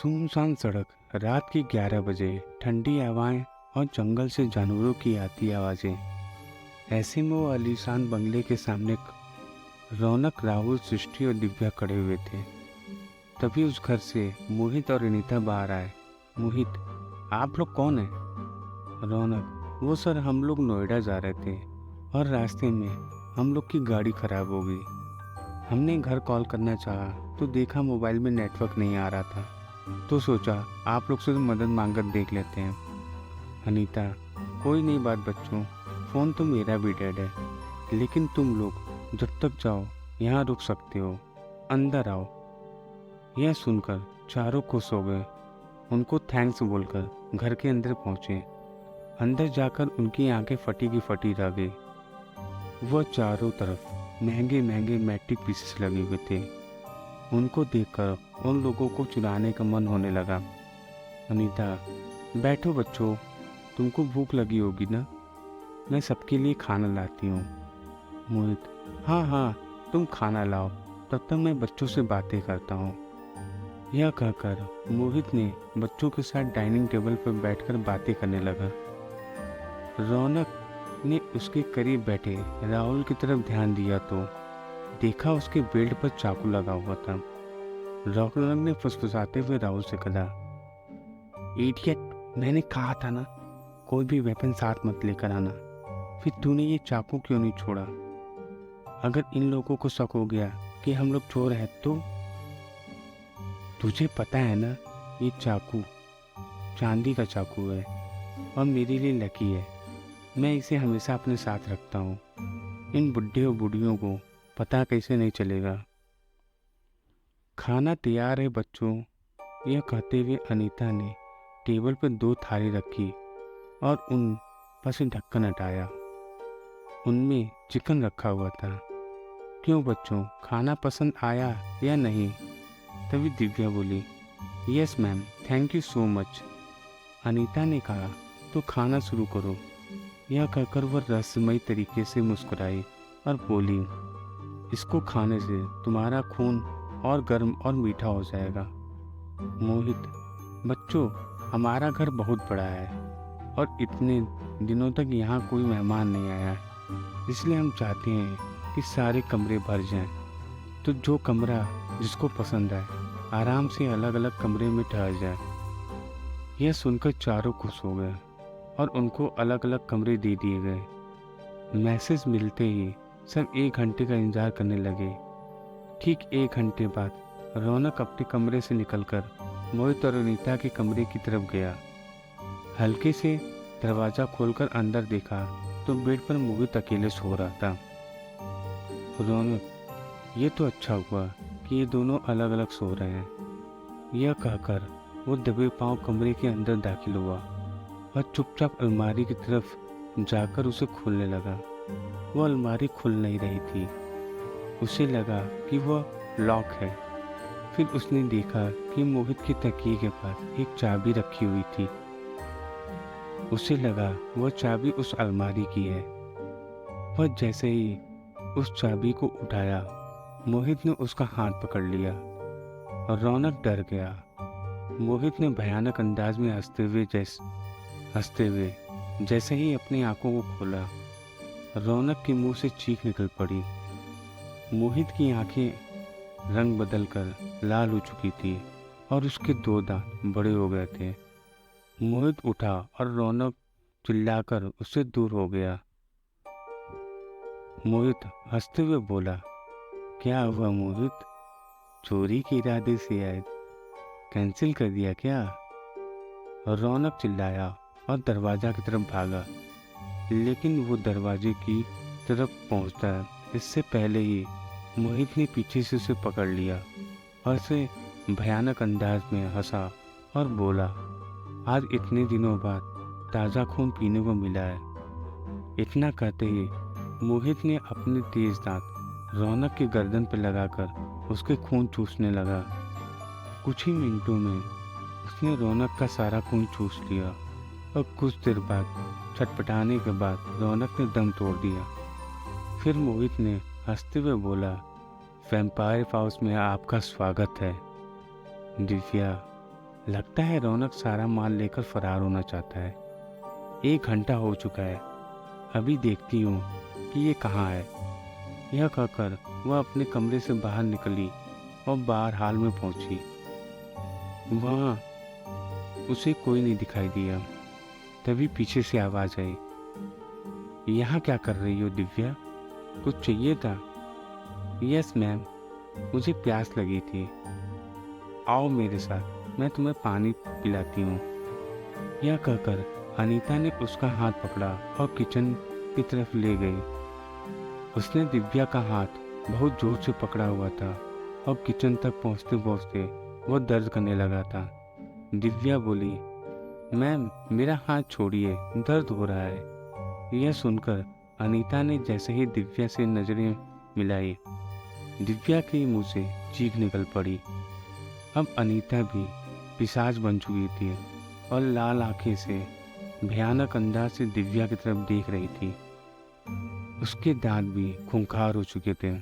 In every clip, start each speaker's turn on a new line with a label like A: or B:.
A: सुनसान सड़क, रात के 11 बजे, ठंडी हवाएं और जंगल से जानवरों की आती आवाजें। ऐसे में वो आलीशान बंगले के सामने रौनक, राहुल, सृष्टि और दिव्या खड़े हुए थे। तभी उस घर से मोहित और अनीता बाहर आए। मोहित, आप लोग कौन हैं? रौनक, वो सर, हम लोग नोएडा जा रहे थे और रास्ते में हम लोग की गाड़ी खराब हो गई। हमने घर कॉल करना चाहा तो देखा मोबाइल में नेटवर्क नहीं आ रहा था, तो सोचा आप लोग से मदद मांग कर देख लेते हैं। अनीता, कोई नहीं बात बच्चों, फ़ोन तो मेरा भी डेड है, लेकिन तुम लोग जब तक जाओ यहाँ रुक सकते हो, अंदर आओ। यह सुनकर चारों खुश हो गए। उनको थैंक्स बोलकर घर के अंदर पहुँचे। अंदर जाकर उनकी आंखें फटी की फटी रह गई। वह चारों तरफ महंगे महंगे मैट्रिक पीसेस लगे हुए थे। उनको देखकर उन लोगों को चुराने का मन होने लगा। अनीता, बैठो बच्चों, तुमको भूख लगी होगी ना, मैं सबके लिए खाना लाती हूँ। मोहित, हाँ हाँ, तुम खाना लाओ, तब तक मैं बच्चों से बातें करता हूँ। यह कहकर मोहित ने बच्चों के साथ डाइनिंग टेबल पर बैठकर बातें करने लगा। रौनक ने उसके करीब बैठे राहुल की तरफ ध्यान दिया तो देखा उसके बेल्ट पर चाकू लगा हुआ था। रौनक ने फुसफुसाते हुए राहुल से कहा, इडियट, मैंने कहा था ना, कोई भी वेपन साथ मत लेकर आना। फिर तूने ये चाकू क्यों नहीं छोड़ा? अगर इन लोगों को शक हो गया कि हम लोग चोर हैं तो? तुझे पता है ना, ये चाकू चांदी का चाकू है और मेरे लिए लकी है। मैं इसे हमेशा अपने साथ रखता हूँ। इन बुढ़े और बूढ़ियों को पता कैसे नहीं चलेगा। खाना तैयार है बच्चों, यह कहते हुए अनीता ने टेबल पर 2 थाली रखी और उन पर से ढक्कन हटाया। उनमें चिकन रखा हुआ था। क्यों बच्चों, खाना पसंद आया या नहीं? तभी दिव्या बोली, yes ma'am, thank you so much. Anita ने कहा, तो खाना शुरू करो। यह कहकर वह रहस्यमयी तरीके से मुस्कुराई और बोली, इसको खाने से तुम्हारा खून और गर्म और मीठा हो जाएगा। मोहित, बच्चों, हमारा घर बहुत बड़ा है और इतने दिनों तक यहाँ कोई मेहमान नहीं आया है, इसलिए हम चाहते हैं कि सारे कमरे भर जाएं। तो जो कमरा जिसको पसंद आए आराम से अलग अलग कमरे में ठहर जाए। यह सुनकर चारों खुश हो गए और उनको अलग अलग कमरे दे दिए गए। मैसेज मिलते ही सब 1 घंटे का इंतजार करने लगे। ठीक 1 घंटे बाद रौनक अपने कमरे से निकलकर मोहित और अनीता के कमरे की तरफ गया। हल्के से दरवाज़ा खोलकर अंदर देखा तो बेड पर मोहित अकेले सो रहा था। रौनक, ये तो अच्छा हुआ कि ये दोनों अलग अलग सो रहे हैं। यह कहकर वो दबे पांव कमरे के अंदर दाखिल हुआ और चुपचाप अलमारी की तरफ जाकर उसे खोलने लगा। वह अलमारी खुल नहीं रही थी। उसे लगा कि वह लॉक है। फिर उसने देखा कि मोहित के तकिए के पास एक चाबी रखी हुई थी। उसे लगा वह चाबी उस अलमारी की है। वह जैसे ही उस चाबी को उठाया, मोहित ने उसका हाथ पकड़ लिया और रौनक डर गया। मोहित ने भयानक अंदाज में हंसते हुए जैसे ही अपनी आंखों को खोला, रौनक के मुंह से चीख निकल पड़ी। मोहित की आंखें रंग बदलकर लाल हो चुकी थी और उसके 2 दांत बड़े हो गए थे। मोहित उठा और रौनक चिल्लाकर उससे दूर हो गया। मोहित हंसते हुए बोला, क्या हुआ मोहित, चोरी के इरादे से आए, कैंसिल कर दिया क्या? रौनक चिल्लाया और दरवाजा की तरफ भागा, लेकिन वो दरवाजे की तरफ पहुंचता इससे पहले ही मोहित ने पीछे से उसे पकड़ लिया और उसे भयानक अंदाज में हंसा और बोला, आज इतने दिनों बाद ताज़ा खून पीने को मिला है। इतना कहते ही मोहित ने अपने तेज दांत रौनक की गर्दन पर लगाकर उसके खून चूसने लगा। कुछ ही मिनटों में उसने रौनक का सारा खून चूस लिया और कुछ देर बाद छटपटाने के बाद रौनक ने दम तोड़ दिया। फिर मोहित ने हंसते हुए बोला, वैम्पायर हाउस में आपका स्वागत है। दिव्या, लगता है रौनक सारा माल लेकर फरार होना चाहता है। 1 घंटा हो चुका है, अभी देखती हूँ कि ये कहाँ है। यह कहकर वह अपने कमरे से बाहर निकली और बाहर हाल में पहुंची। वहाँ उसे कोई नहीं दिखाई दिया। तभी पीछे से आवाज़ आई, यहाँ क्या कर रही हो दिव्या, कुछ चाहिए था? यस मैम, मुझे प्यास लगी थी। आओ मेरे साथ, मैं तुम्हें पानी पिलाती हूँ। यह कहकर अनीता ने उसका हाथ पकड़ा और किचन की तरफ ले गई। उसने दिव्या का हाथ बहुत जोर से पकड़ा हुआ था और किचन तक पहुँचते पहुँचते वह दर्द करने लगा था। दिव्या बोली, मैम मेरा हाथ छोड़िए, दर्द हो रहा है। यह सुनकर अनीता ने जैसे ही दिव्या से नजरें मिलाई, दिव्या के मुंह से चीख निकल पड़ी। अब अनीता भी पिशाच बन चुकी थी और लाल आंखें से भयानक अंदाज से दिव्या की तरफ देख रही थी। उसके दांत भी खूंखार हो चुके थे।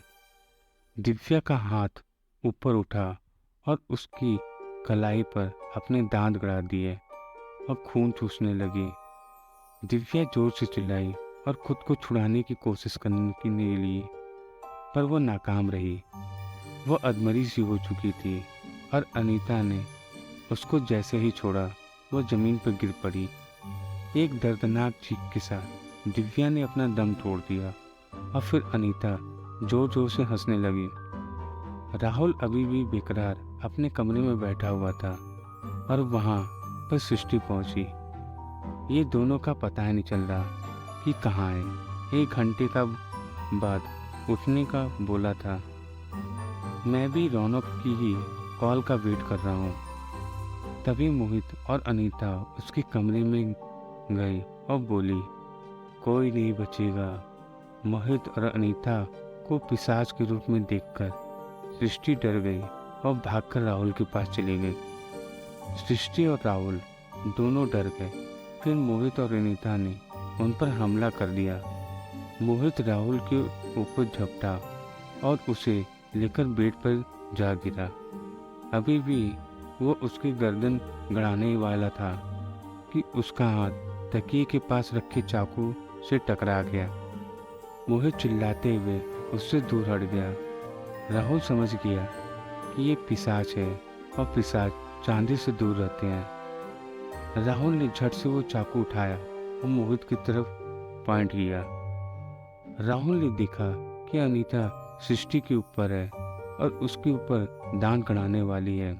A: दिव्या का हाथ ऊपर उठा और उसकी कलाई पर अपने दांत गड़ा दिए और खून चूसने लगी। दिव्या जोर से चिल्लाई और खुद को छुड़ाने की कोशिश करने के लिए, पर वो नाकाम रही। वो अधमरी सी हो चुकी थी और अनीता ने उसको जैसे ही छोड़ा वो जमीन पर गिर पड़ी। एक दर्दनाक चीख के साथ दिव्या ने अपना दम तोड़ दिया और फिर अनीता जोर जोर से हंसने लगी। राहुल अभी भी बेकरार अपने कमरे में बैठा हुआ था और वहाँ पर सृष्टि पहुंची। ये दोनों का पता ही नहीं चल रहा कि कहाँ है। 1 घंटे का बाद उठने का बोला था। मैं भी रौनक की ही कॉल का वेट कर रहा हूँ। तभी मोहित और अनीता उसके कमरे में गई और बोली, कोई नहीं बचेगा। मोहित और अनीता को पिशाच के रूप में देखकर सृष्टि डर गई और भागकर राहुल के पास चली गई। सृष्टि और राहुल दोनों डर गए। फिर मोहित और अनीता ने उन पर हमला कर दिया। मोहित राहुल के ऊपर झपटा और उसे लेकर बेड पर जा गिरा। अभी भी वो उसकी गर्दन गड़ाने वाला था कि उसका हाथ तकिए के पास रखे चाकू से टकरा गया। मोहित चिल्लाते हुए उससे दूर हट गया। राहुल समझ गया कि ये पिशाच है और पिशाच चांदी से दूर रहते हैं। राहुल ने झट से वो चाकू उठाया और मोहित की तरफ पॉइंट किया। राहुल ने देखा कि अनीता सृष्टि के ऊपर है और उसके ऊपर दांत गड़ाने वाली है।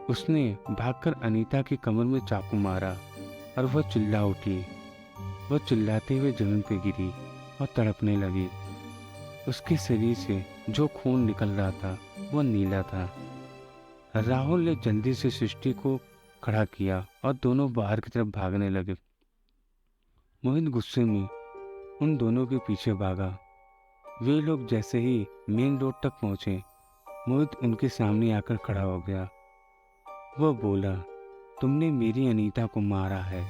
A: उसने भागकर अनीता की कमर में चाकू मारा और वह चिल्ला उठी। वह चिल्लाते हुए जमीन पर गिरी और तड़पने लगी। उसके शरीर से जो खून निकल रहा था वह नीला था। राहुल ने जल्दी से सृष्टि को खड़ा किया और दोनों बाहर की तरफ भागने लगे। मोहित गुस्से में उन दोनों के पीछे भागा। वे लोग जैसे ही मेन रोड तक पहुंचे, मोहित उनके सामने आकर खड़ा हो गया। वह बोला, तुमने मेरी अनीता को मारा है,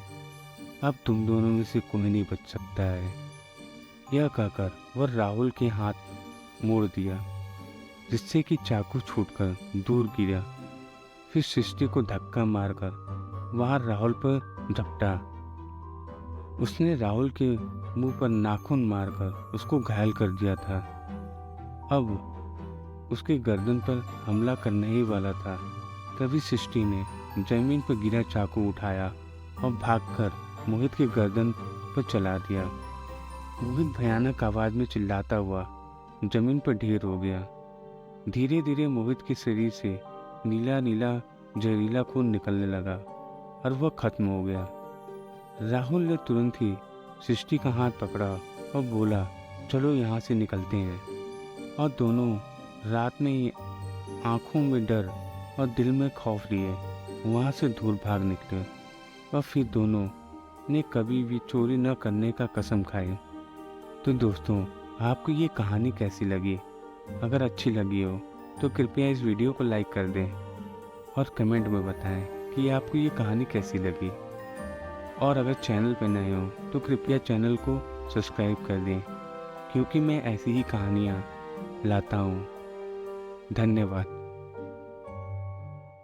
A: अब तुम दोनों में से कोई नहीं बच सकता है। यह कहकर वह राहुल के हाथ मोड़ दिया, जिससे कि चाकू छूटकर दूर गिरा। फिर सृष्टि को धक्का मारकर वहां राहुल पर झपटा। उसने राहुल के मुंह पर नाखून मारकर उसको घायल कर दिया था। अब उसके गर्दन पर हमला करने ही वाला था। तभी सृष्टि ने जमीन पर गिरा चाकू उठाया और भागकर मोहित की गर्दन पर चला दिया। मोहित भयानक आवाज में चिल्लाता हुआ जमीन पर ढेर हो गया। धीरे धीरे मोहित के शरीर से नीला नीला जहरीला खून निकलने लगा और वह खत्म हो गया। राहुल ने तुरंत ही सृष्टि का हाथ पकड़ा और बोला, चलो यहाँ से निकलते हैं। और दोनों रात में ही आंखों में डर और दिल में खौफ लिए वहाँ से दूर भाग निकले। और फिर दोनों ने कभी भी चोरी न करने का कसम खाई। तो दोस्तों, आपको ये कहानी कैसी लगी? अगर अच्छी लगी हो तो कृपया इस वीडियो को लाइक कर दें और कमेंट में बताएं कि आपको ये कहानी कैसी लगी। और अगर चैनल पर नए हो तो कृपया चैनल को सब्सक्राइब कर दें, क्योंकि मैं ऐसी ही कहानियाँ लाता हूँ। धन्यवाद।